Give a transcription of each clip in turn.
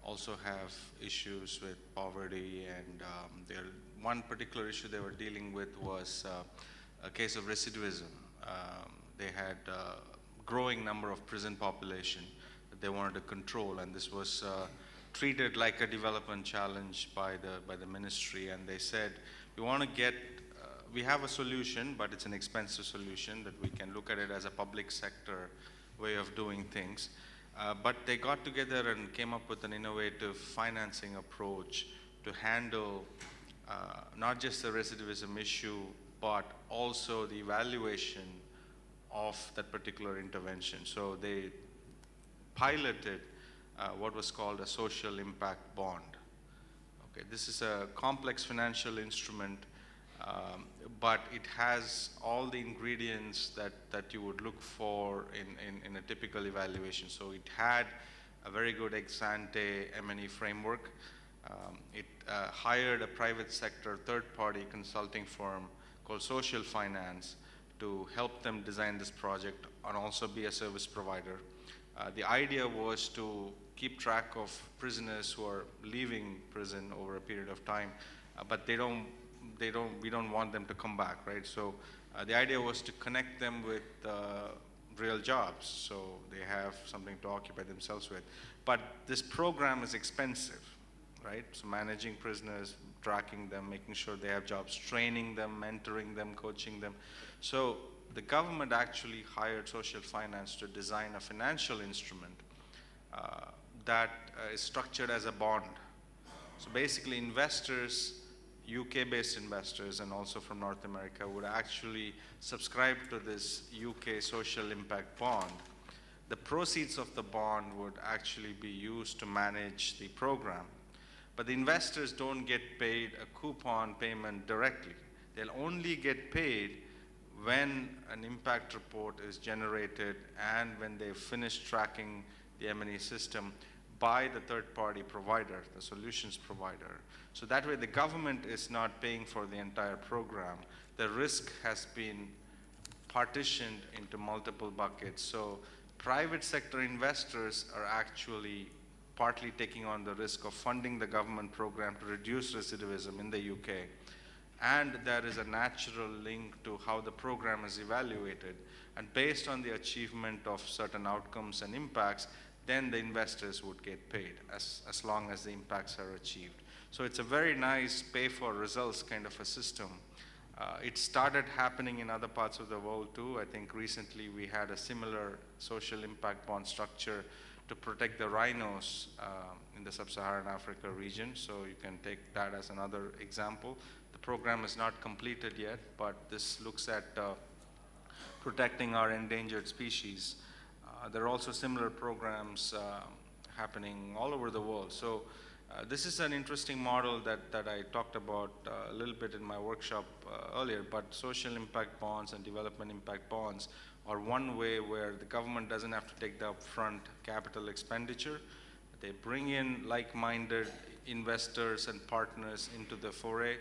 also have issues with poverty, and one particular issue they were dealing with was a case of recidivism. They had a growing number of prison population that they wanted to control, and this was treated like a development challenge by the ministry, and they said, we want to get, we have a solution, but it's an expensive solution that we can look at it as a public sector way of doing things. But they got together and came up with an innovative financing approach to handle not just the recidivism issue, but also the evaluation of that particular intervention. So they piloted what was called a social impact bond. Okay, this is a complex financial instrument, but it has all the ingredients that you would look for in a typical evaluation. So it had a very good ex-ante M&E framework. It hired a private sector third-party consulting firm called Social Finance to help them design this project and also be a service provider. The idea was to keep track of prisoners who are leaving prison over a period of time, but we don't want them to come back, right? So the idea was to connect them with real jobs, so they have something to occupy themselves with. But this program is expensive, right? So managing prisoners, tracking them, making sure they have jobs, training them, mentoring them, coaching them. So the government actually hired Social Finance to design a financial instrument that is structured as a bond. So basically investors, UK-based investors and also from North America, would actually subscribe to this UK social impact bond. The proceeds of the bond would actually be used to manage the program. But the investors don't get paid a coupon payment directly. They'll only get paid when an impact report is generated and when they've finished tracking the M&E system by the third-party provider, the solutions provider. So that way the government is not paying for the entire program. The risk has been partitioned into multiple buckets. So private sector investors are actually partly taking on the risk of funding the government program to reduce recidivism in the UK. And there is a natural link to how the program is evaluated. And based on the achievement of certain outcomes and impacts, then the investors would get paid as long as the impacts are achieved. So it's a very nice pay for results kind of a system. It started happening in other parts of the world too. I think recently we had a similar social impact bond structure to protect the rhinos in the sub-Saharan Africa region. So you can take that as another example. The program is not completed yet, but this looks at protecting our endangered species. There are also similar programs happening all over the world. So this is an interesting model that I talked about a little bit in my workshop earlier, but social impact bonds and development impact bonds are one way where the government doesn't have to take the upfront capital expenditure. They bring in like-minded investors and partners into the foray.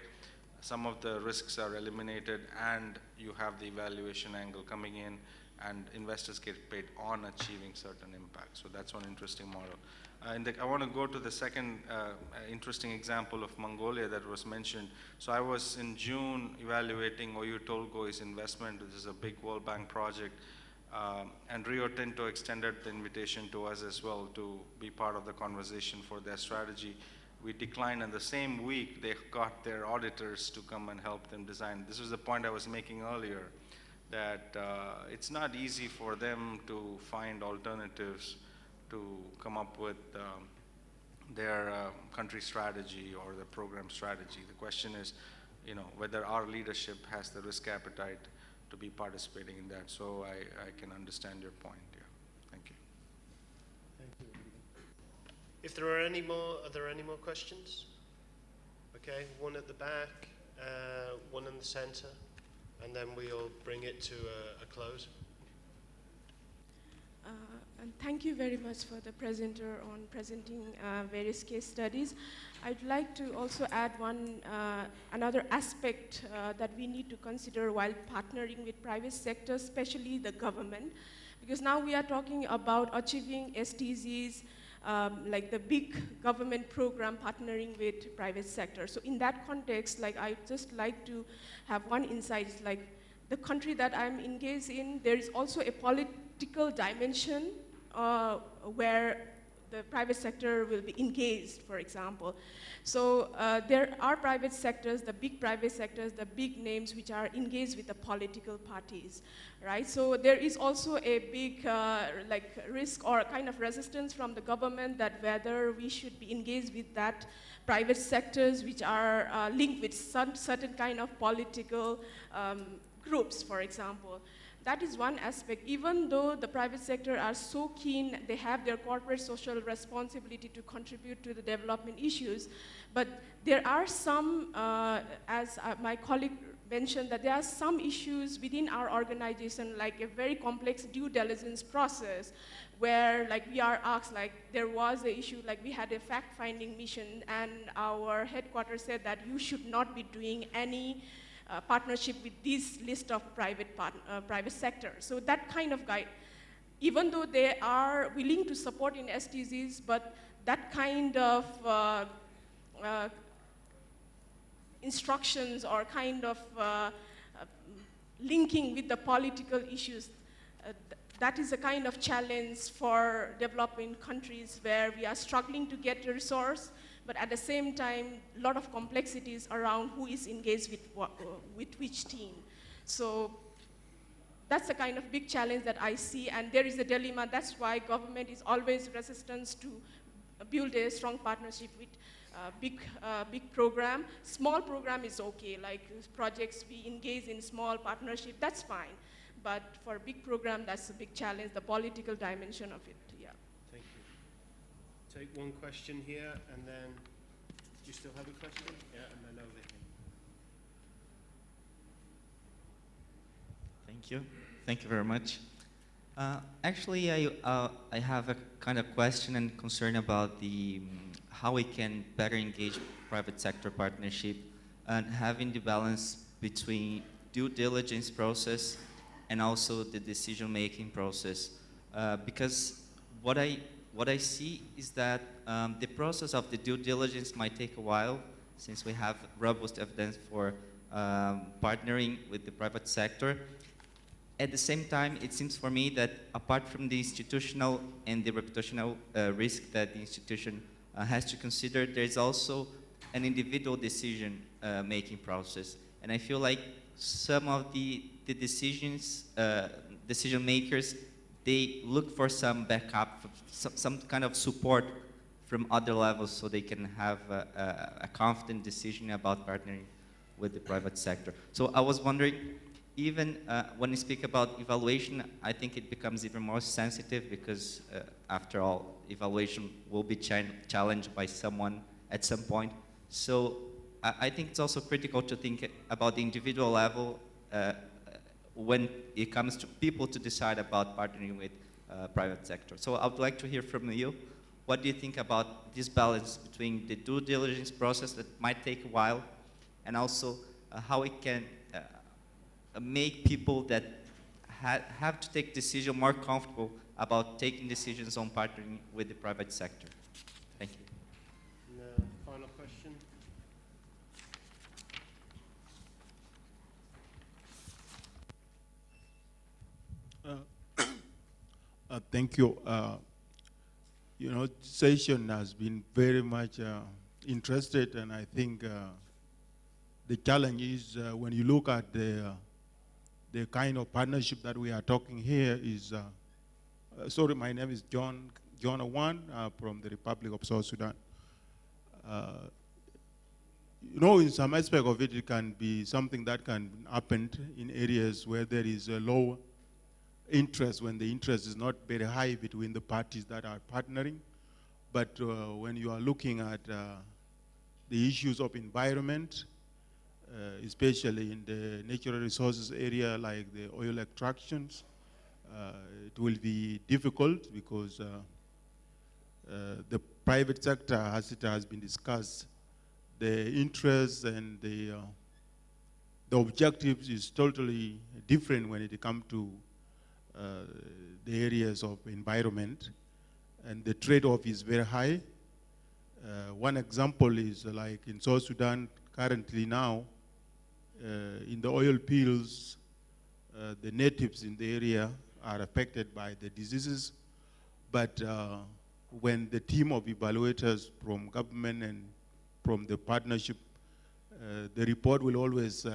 Some of the risks are eliminated and you have the evaluation angle coming in, and investors get paid on achieving certain impacts. So that's one interesting model. I want to go to the second interesting example of Mongolia that was mentioned. So I was in June evaluating Oyu Tolgoi's investment. This is a big World Bank project. And Rio Tinto extended the invitation to us as well to be part of the conversation for their strategy. We declined, and the same week they got their auditors to come and help them design. This was the point I was making earlier, that it's not easy for them to find alternatives to come up with their country strategy or the program strategy. The question is, whether our leadership has the risk appetite to be participating in that. So I can understand your point. Yeah. Thank you. Thank you. If there are any more, are there any more questions? Okay, one at the back, one in the center, and then we'll bring it to a close. And thank you very much for the presenter on presenting various case studies. I'd like to also add another aspect that we need to consider while partnering with private sector, especially the government, because now we are talking about achieving SDGs like the big government program partnering with private sector. So in that context, like I just like to have one insight, like the country that I'm engaged in, there is also a political dimension where the private sector will be engaged, for example. So there are private sectors, the big private sectors, the big names which are engaged with the political parties, right? So there is also a big like risk or kind of resistance from the government that whether we should be engaged with that private sectors which are linked with certain kind of political groups, for example. That is one aspect. Even though the private sector are so keen, they have their corporate social responsibility to contribute to the development issues, but there are some, as my colleague mentioned, that there are some issues within our organization, like a very complex due diligence process, where like we are asked, like there was an issue, like we had a fact-finding mission, and our headquarters said that you should not be doing any partnership with this list of private sector. So that kind of guide, even though they are willing to support in SDGs, but that kind of instructions or kind of linking with the political issues, that is a kind of challenge for developing countries where we are struggling to get a resource, but at the same time, a lot of complexities around who is engaged with which team. So that's the kind of big challenge that I see, and there is a dilemma. That's why government is always resistant to build a strong partnership with big program. Small program is okay, like projects we engage in small partnership, that's fine. But for big program, that's a big challenge, the political dimension of it, yeah. Thank you. Take one question here, and then, do you still have a question? Yeah, and then over here. Thank you. Thank you very much. Actually, I have a kind of question and concern about the how we can better engage private sector partnership and having the balance between due diligence process and also the decision-making process. Because what I see is that the process of the due diligence might take a while, since we have robust evidence for partnering with the private sector. At the same time, it seems for me that apart from the institutional and the reputational risk that the institution has to consider, there is also an individual decision making process. And I feel like some of the decision makers, they look for some backup, some kind of support from other levels so they can have a confident decision about partnering with the private sector. So I was wondering, even when we speak about evaluation, I think it becomes even more sensitive because after all, evaluation will be challenged by someone at some point. So I think it's also critical to think about the individual level when it comes to people to decide about partnering with private sector. So I would like to hear from you. What do you think about this balance between the due diligence process that might take a while and also how it can make people that have to take decisions more comfortable about taking decisions on partnering with the private sector? Thank you. Final question. Thank you. You know, session has been very much interested, and I think the challenge is when you look at the kind of partnership that we are talking here is, sorry, my name is John Awan from the Republic of South Sudan. You know, in some aspect of it, it can be something that can happen in areas where there is a low interest, when the interest is not very high between the parties that are partnering. But when you are looking at the issues of environment, especially in the natural resources area like the oil extractions, it will be difficult because the private sector, as it has been discussed, the interests and the objectives is totally different when it comes to the areas of environment. and the trade-off is very high. One example is like in South Sudan currently now, in the oil fields, the natives in the area are affected by the diseases, but when the team of evaluators from government and from the partnership, the report will always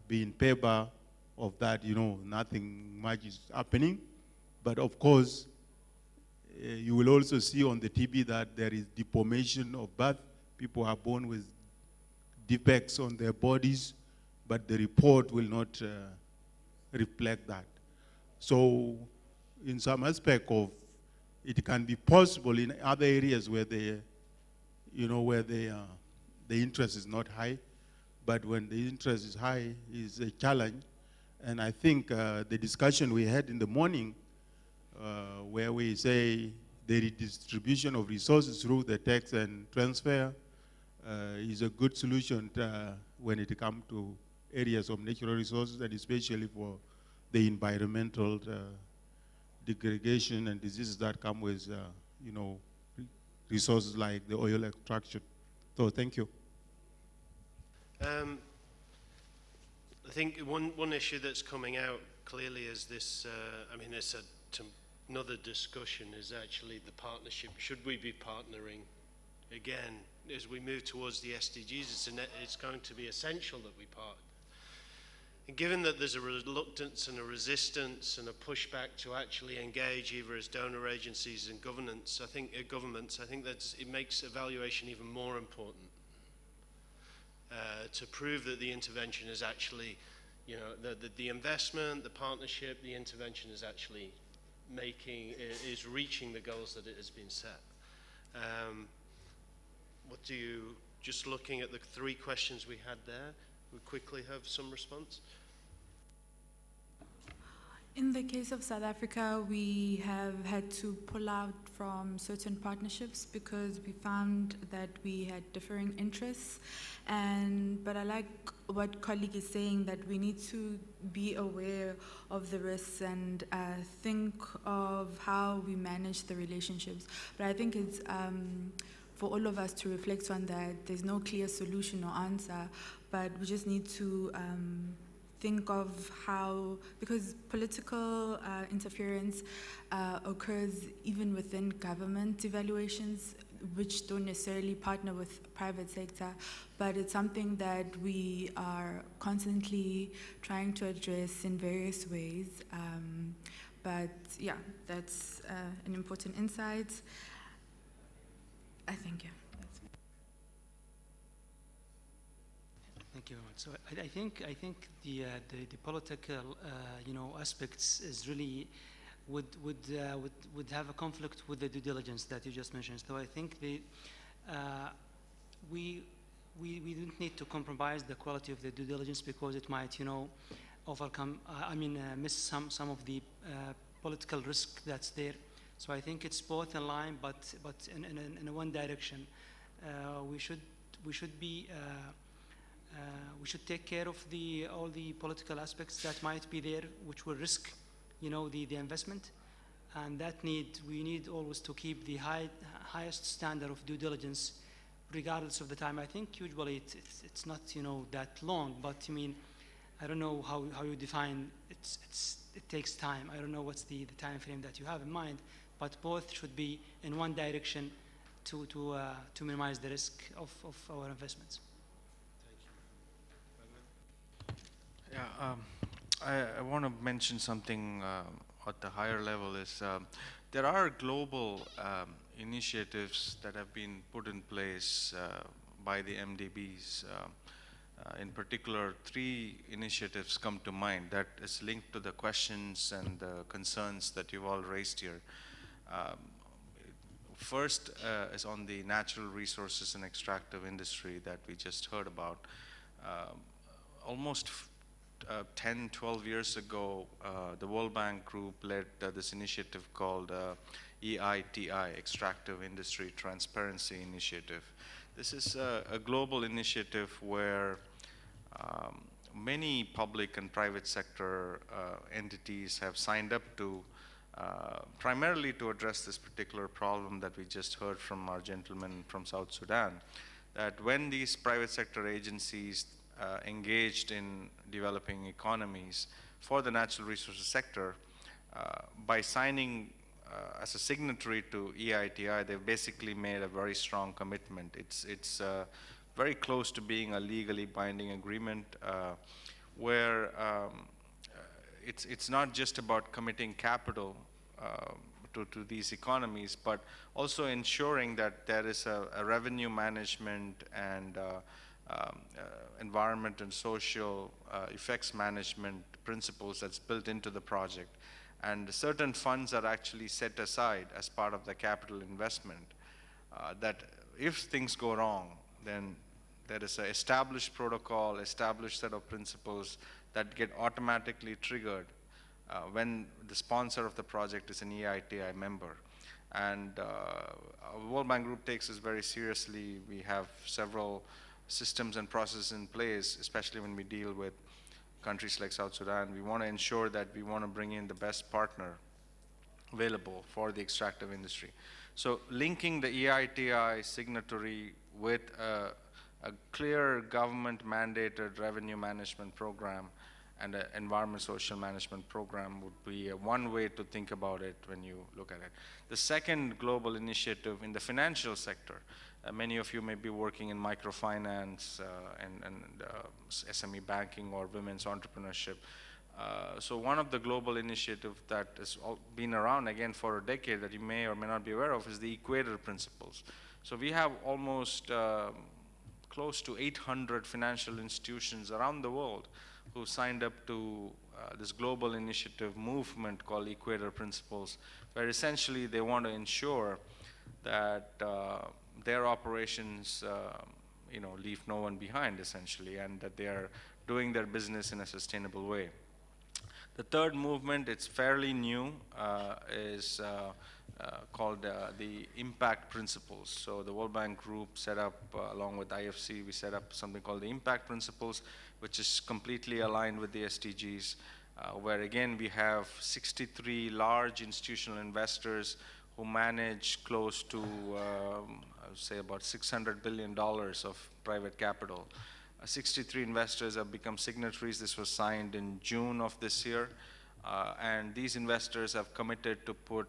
be in favor of that, nothing much is happening. But of course, you will also see on the TV that there is deformation of birth. People are born with defects on their bodies, but the report will not reflect that. So in some aspect of it can be possible in other areas where the interest is not high, but when the interest is high, is a challenge. And I think the discussion we had in the morning, where we say the redistribution of resources through the tax and transfer is a good solution when it comes to areas of natural resources, and especially for the environmental degradation and diseases that come with, resources like the oil extraction. So thank you. I think one issue that's coming out clearly is this, it's another discussion, is actually the partnership. Should we be partnering? Again, as we move towards the SDGs, it's going to be essential that we partner. And given that there's a reluctance and a resistance and a pushback to actually engage either as donor agencies and governments, I think that it makes evaluation even more important. To prove that the intervention is actually, the investment, the partnership, the intervention is actually is reaching the goals that it has been set. Just looking at the 3 questions we had there, we quickly have some response. In the case of South Africa, we have had to pull out from certain partnerships because we found that we had differing interests. But I like what colleague is saying, that we need to be aware of the risks and think of how we manage the relationships. But I think it's for all of us to reflect on that. There's no clear solution or answer, but we just need to think of how, because political interference occurs even within government evaluations, which don't necessarily partner with private sector, but it's something that we are constantly trying to address in various ways. But yeah, that's an important insight. I think, yeah. Thank you very much. So I think the political aspects is really would have a conflict with the due diligence that you just mentioned. So I think we don't need to compromise the quality of the due diligence, because it might overcome miss some of the political risk that's there. So I think it's both in line, but in one direction. We should take care of all the political aspects that might be there, which will risk, the investment, and we need always to keep the highest standard of due diligence, regardless of the time. I think usually it's not that long, but I don't know how you define it takes time. I don't know what's the time frame that you have in mind, but both should be in one direction to minimize the risk of our investments. Yeah, I want to mention something at the higher level is there are global initiatives that have been put in place by the MDBs. In particular, 3 initiatives come to mind that is linked to the questions and the concerns that you've all raised here. First is on the natural resources and extractive industry that we just heard about. Almost 10, 12 years ago, the World Bank Group led this initiative called EITI, Extractive Industry Transparency Initiative. This is a global initiative where many public and private sector entities have signed up to primarily to address this particular problem that we just heard from our gentleman from South Sudan, that when these private sector agencies engaged in developing economies for the natural resources sector, by signing as a signatory to EITI, they've basically made a very strong commitment. It's very close to being a legally binding agreement where it's not just about committing capital to these economies, but also ensuring that there is a revenue management and environment and social effects management principles that's built into the project. And certain funds are actually set aside as part of the capital investment that if things go wrong, then there is an established protocol, established set of principles that get automatically triggered when the sponsor of the project is an EITI member. And our World Bank Group takes this very seriously. We have several systems and processes in place, especially when we deal with countries like South Sudan. We want to ensure that we want to bring in the best partner available for the extractive industry. So linking the EITI signatory with a clear government mandated revenue management program and an environment social management program would be one way to think about it when you look at it. The second global initiative in the financial sector, many of you may be working in microfinance and SME banking or women's entrepreneurship. So one of the global initiatives that has been around again for a decade that you may or may not be aware of is the Equator Principles. So we have almost close to 800 financial institutions around the world who signed up to this global initiative movement called Equator Principles, where essentially they want to ensure that their operations leave no one behind essentially, and that they are doing their business in a sustainable way. The third movement, it's fairly new, is called the Impact Principles. So the World Bank Group set up, along with IFC, we set up something called the Impact Principles, which is completely aligned with the SDGs, where again we have 63 large institutional investors who manage close to, I would say about $600 billion of private capital. 63 investors have become signatories. This was signed in June of this year. And these investors have committed to put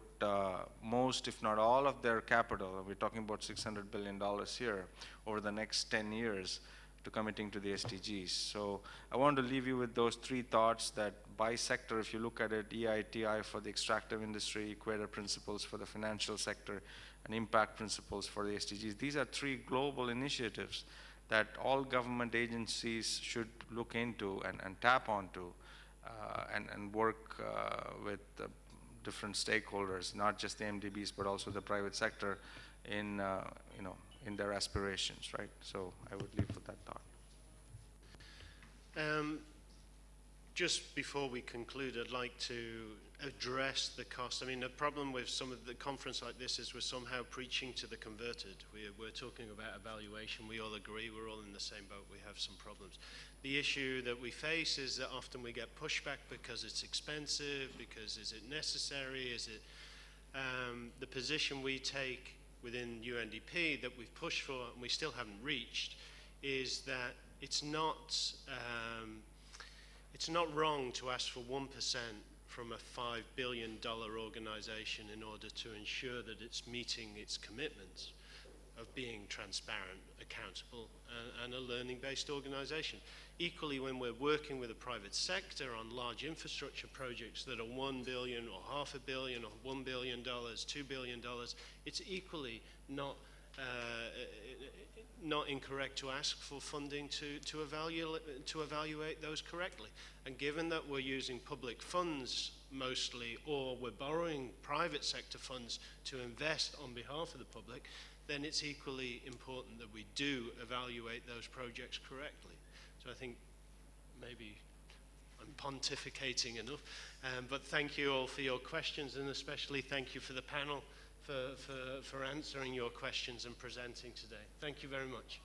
most, if not all, of their capital, we're talking about $600 billion here, over the next 10 years to committing to the SDGs. So I want to leave you with those three thoughts that by sector, if you look at it, EITI for the extractive industry, Equator Principles for the financial sector, and Impact Principles for the SDGs. These are three global initiatives that all government agencies should look into and tap onto and work with different stakeholders, not just the MDBs, but also the private sector in, in their aspirations, right? So I would leave with that thought. Just before we conclude, I'd like to address the cost. I mean, the problem with some of the conference like this is we're somehow preaching to the converted. We're talking about evaluation. We all agree. We're all in the same boat. We have some problems. The issue that we face is that often we get pushback because it's expensive, because is it necessary, is it the position we take within UNDP that we've pushed for and we still haven't reached is that it's not wrong to ask for 1% from a $5 billion organization in order to ensure that it's meeting its commitments of being transparent, accountable, and a learning-based organization. Equally, when we're working with the private sector on large infrastructure projects that are $1 billion or $500 million or $1 billion, $2 billion, it's equally not incorrect to ask for funding to evaluate those correctly. And given that we're using public funds mostly, or we're borrowing private sector funds to invest on behalf of the public, then it's equally important that we do evaluate those projects correctly. So I think maybe I'm pontificating enough, but thank you all for your questions, and especially thank you for the panel for answering your questions and presenting today. Thank you very much.